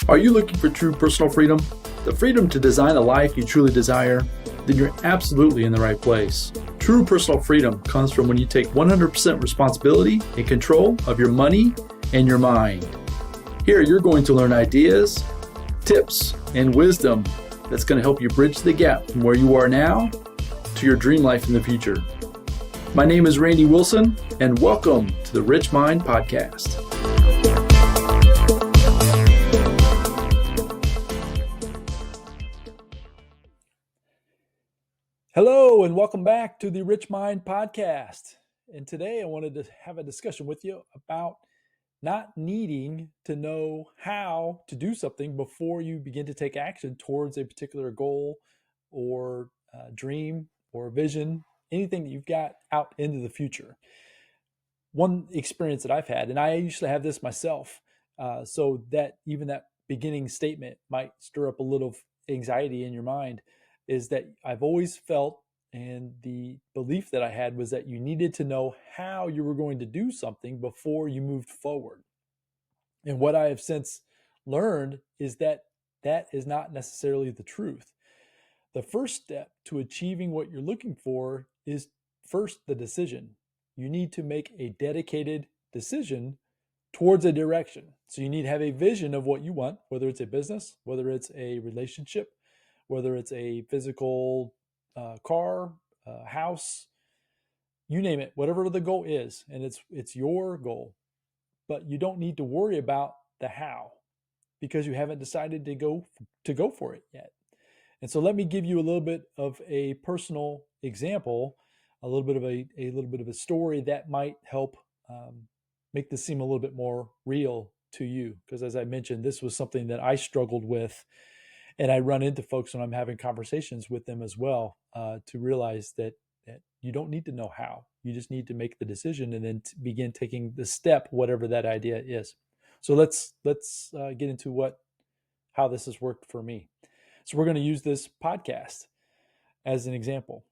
Are you looking for true personal freedom? The freedom to design a life you truly desire? Then you're absolutely in the right place. True personal freedom comes from when you take 100% responsibility and control of your money and your mind. Here you're going to learn ideas, tips, and wisdom that's going to help you bridge the gap from where you are now to your dream life in the future. My name is Randy Wilson, and welcome to the Rich Mind Podcast. Hello, and welcome back to the Rich Mind Podcast. And today I wanted to have a discussion with you about not needing to know how to do something before you begin to take action towards a particular goal or dream or vision, anything that you've got out into the future. One experience that I've had, and I usually have this myself, so that even that beginning statement might stir up a little anxiety in your mind, is that I've always felt, and the belief that I had was that you needed to know how you were going to do something before you moved forward. And what I have since learned is that that is not necessarily the truth. The first step to achieving what you're looking for is first the decision. You need to make a dedicated decision towards a direction. So you need to have a vision of what you want, whether it's a business, whether it's a relationship, whether it's a physical car, house, you name it, whatever the goal is, and it's your goal. But you don't need to worry about the how because you haven't decided to go for it yet. And so let me give you a little bit of a personal example, a little bit of a story that might help make this seem a little bit more real to you. Because as I mentioned, this was something that I struggled with. And I run into folks when I'm having conversations with them as well, to realize that you don't need to know how. You just need to make the decision and then begin taking the step, whatever that idea is. So let's get into how this has worked for me. So we're going to use this podcast as an example.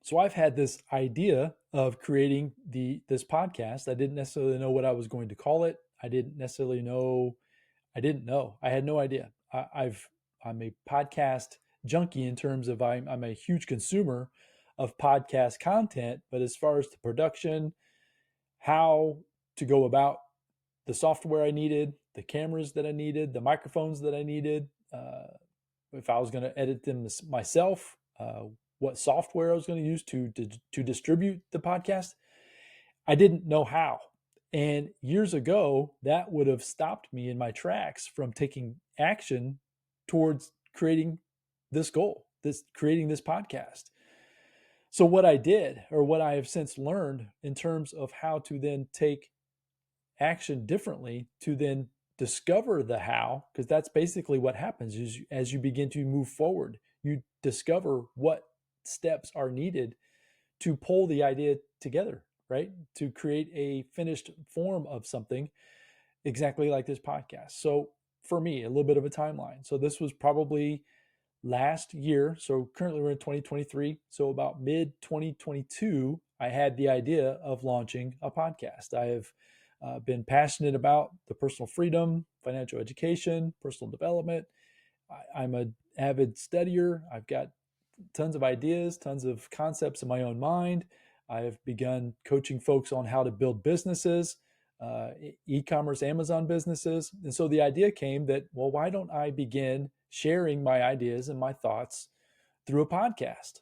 So I've had this idea of creating this podcast. I didn't necessarily know what I was going to call it. I didn't know. I had no idea. I'm a podcast junkie in terms of I'm a huge consumer of podcast content, but as far as the production, how to go about the software I needed, the cameras that I needed, the microphones that I needed, if I was going to edit them myself, what software I was going to use to distribute the podcast, I didn't know how. And years ago, that would have stopped me in my tracks from taking action towards creating this goal, creating this podcast. So what I did, or what I have since learned in terms of how to then take action differently to then discover the how, because that's basically what happens is as you begin to move forward, you discover what steps are needed to pull the idea together, right? To create a finished form of something exactly like this podcast. So for me, a little bit of a timeline. So this was probably last year. So currently we're in 2023. So about mid 2022, I had the idea of launching a podcast. I have been passionate about the personal freedom, financial education, personal development. I'm an avid studier. I've got tons of ideas, tons of concepts in my own mind. I have begun coaching folks on how to build businesses, e-commerce, Amazon businesses. And so the idea came that, well, why don't I begin sharing my ideas and my thoughts through a podcast?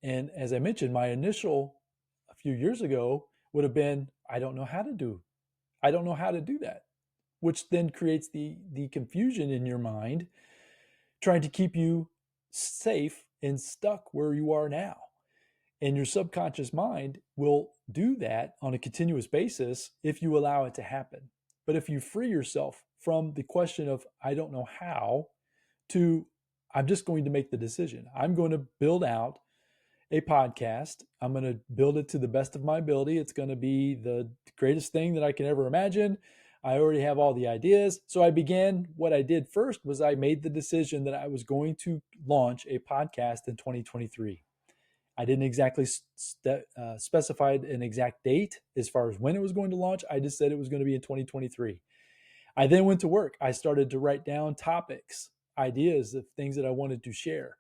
And as I mentioned, my initial a few years ago would have been, I don't know how to do that, which then creates the confusion in your mind, trying to keep you safe and stuck where you are now. And your subconscious mind will do that on a continuous basis if you allow it to happen. But if you free yourself from the question of, I don't know how, to, I'm just going to make the decision. I'm going to build out a podcast. I'm going to build it to the best of my ability. It's going to be the greatest thing that I can ever imagine. I already have all the ideas. So what I did first was I made the decision that I was going to launch a podcast in 2023. I didn't exactly specify an exact date as far as when it was going to launch. I just said it was going to be in 2023. I then went to work. I started to write down topics, ideas of things that I wanted to share.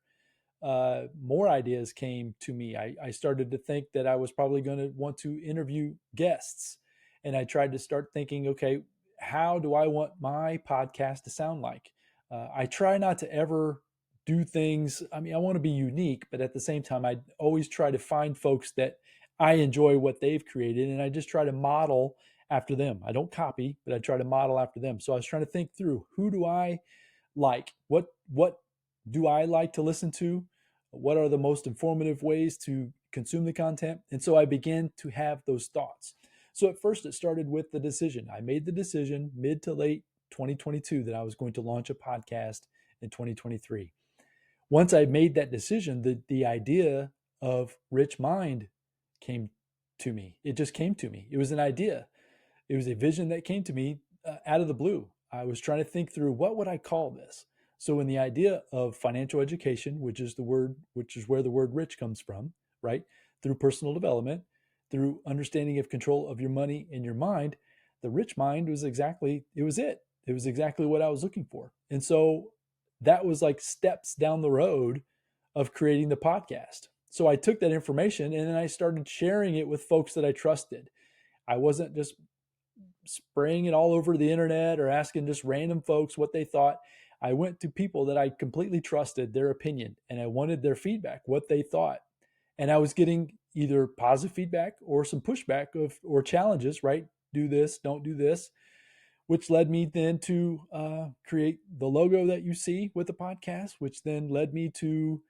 More ideas came to me. I started to think that I was probably going to want to interview guests. And I tried to start thinking, okay, how do I want my podcast to sound like? I try not to ever do things. I mean, I want to be unique, but at the same time, I always try to find folks that I enjoy what they've created. And I just try to model after them. I don't copy, but I try to model after them. So I was trying to think through, who do I like? What do I like to listen to? What are the most informative ways to consume the content? And so I began to have those thoughts. So at first it started with the decision. I made the decision mid to late 2022 that I was going to launch a podcast in 2023. Once I made that decision, the idea of Rich Mind came to me. It just came to me. It was an idea. It was a vision that came to me out of the blue. I was trying to think through, what would I call this? So in the idea of financial education, which is where the word rich comes from, right? Through personal development, through understanding of control of your money and your mind, the rich mind was exactly, it was it. It was exactly what I was looking for. And so that was like steps down the road of creating the podcast. So I took that information and then I started sharing it with folks that I trusted. I wasn't just spraying it all over the internet or asking just random folks what they thought. I went to people that I completely trusted their opinion and I wanted their feedback, what they thought. And I was getting either positive feedback or some pushback or challenges, right? Do this, don't do this, which led me then to create the logo that you see with the podcast, which then led me to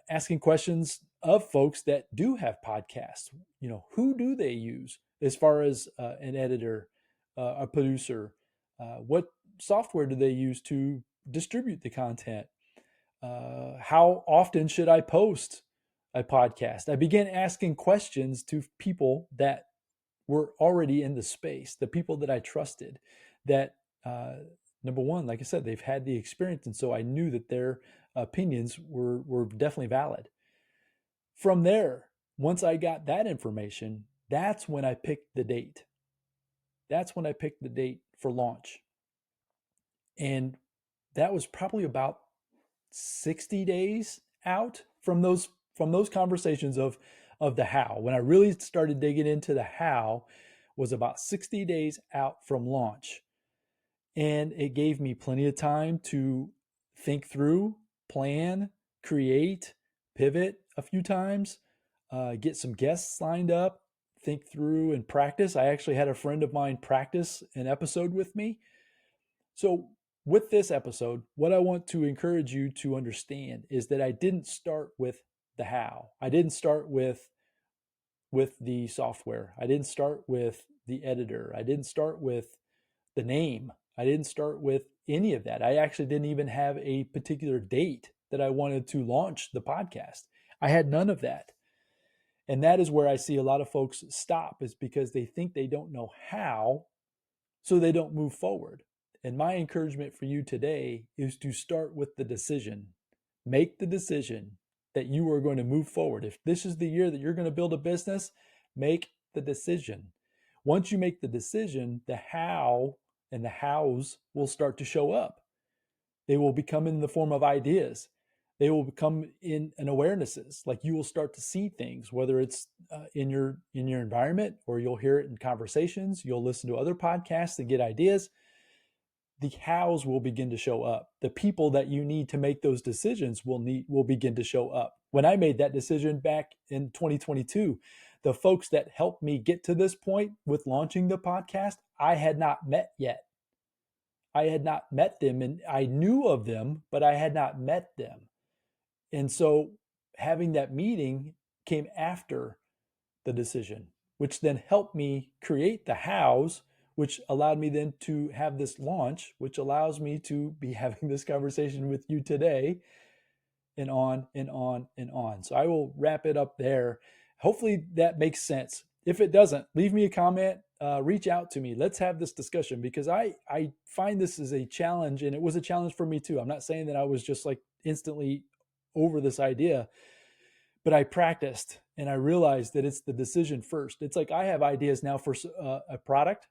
asking questions of folks that do have podcasts. Who do they use as far as an editor, a producer? What software do they use to distribute the content? How often should I post a podcast? I began asking questions to people that were already in the space, the people that I trusted, that number one, like I said, they've had the experience. And so I knew that their opinions were definitely valid. From there, once I got that information, that's when I picked the date. That's when I picked the date for launch. And that was probably about 60 days out from those conversations of the how. When I really started digging into the how was about 60 days out from launch. And it gave me plenty of time to think through, plan, create, pivot a few times, get some guests lined up, think through and practice. I actually had a friend of mine practice an episode with me. So, with this episode, what I want to encourage you to understand is that I didn't start with the how. I didn't start with the software. I didn't start with the editor. I didn't start with the name. I didn't start with any of that. I actually didn't even have a particular date that I wanted to launch the podcast. I had none of that. And that is where I see a lot of folks stop, is because they think they don't know how, so they don't move forward. And my encouragement for you today is to start with the decision. Make the decision that you are going to move forward. If this is the year that you're going to build a business, make the decision. Once you make the decision, the how and the hows will start to show up. They will become in the form of ideas. They will become in awarenesses. Like, you will start to see things, whether it's in your environment, or you'll hear it in conversations. You'll listen to other podcasts and get ideas. The hows will begin to show up. The people that you need to make those decisions will begin to show up. When I made that decision back in 2022, the folks that helped me get to this point with launching the podcast, I had not met yet. I had not met them, and I knew of them, but I had not met them. And so having that meeting came after the decision, which then helped me create the hows, which allowed me then to have this launch, which allows me to be having this conversation with you today, and on and on and on. So I will wrap it up there. Hopefully that makes sense. If it doesn't, leave me a comment, reach out to me. Let's have this discussion, because I find this is a challenge, and it was a challenge for me too. I'm not saying that I was just like instantly over this idea, but I practiced and I realized that it's the decision first. It's like, I have ideas now for a product,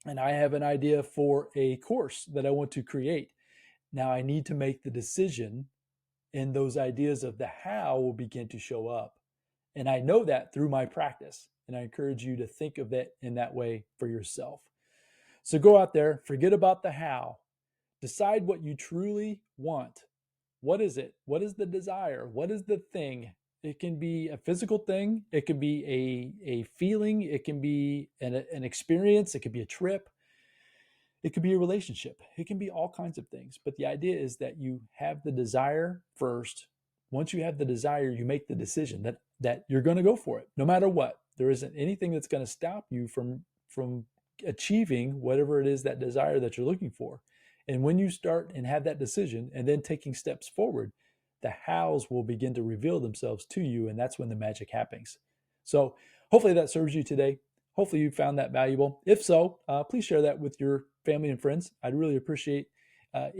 and I have an idea for a course that I want to create. Now I need to make the decision, and those ideas of the how will begin to show up. And I know that through my practice. And I encourage you to think of it in that way for yourself. So go out there, forget about the how, decide what you truly want. What is it? What is the desire? What is the thing? It can be a physical thing. It can be a feeling. It can be an experience. It could be a trip. It could be a relationship. It can be all kinds of things. But the idea is that you have the desire first. Once you have the desire, you make the decision that you're going to go for it, no matter what. There isn't anything that's going to stop you from achieving whatever it is, that desire that you're looking for. And when you start and have that decision and then taking steps forward, the hows will begin to reveal themselves to you. And that's when the magic happens. So hopefully that serves you today. Hopefully you found that valuable. If so, please share that with your family and friends. I'd really appreciate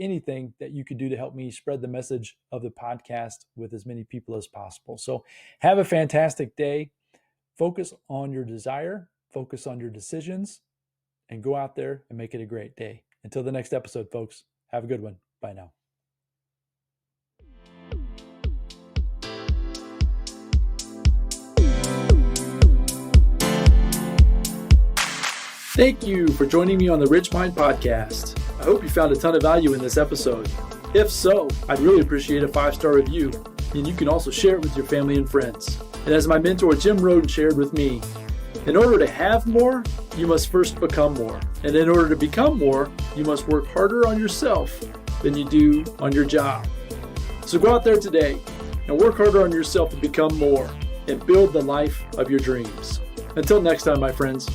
anything that you could do to help me spread the message of the podcast with as many people as possible. So have a fantastic day. Focus on your desire, focus on your decisions, and go out there and make it a great day. Until the next episode, folks, have a good one. Bye now. Thank you for joining me on the Rich Mind Podcast. I hope you found a ton of value in this episode. If so, I'd really appreciate a 5-star review, and you can also share it with your family and friends. And as my mentor Jim Roden shared with me, in order to have more, you must first become more. And in order to become more, you must work harder on yourself than you do on your job. So go out there today and work harder on yourself to become more and build the life of your dreams. Until next time, my friends.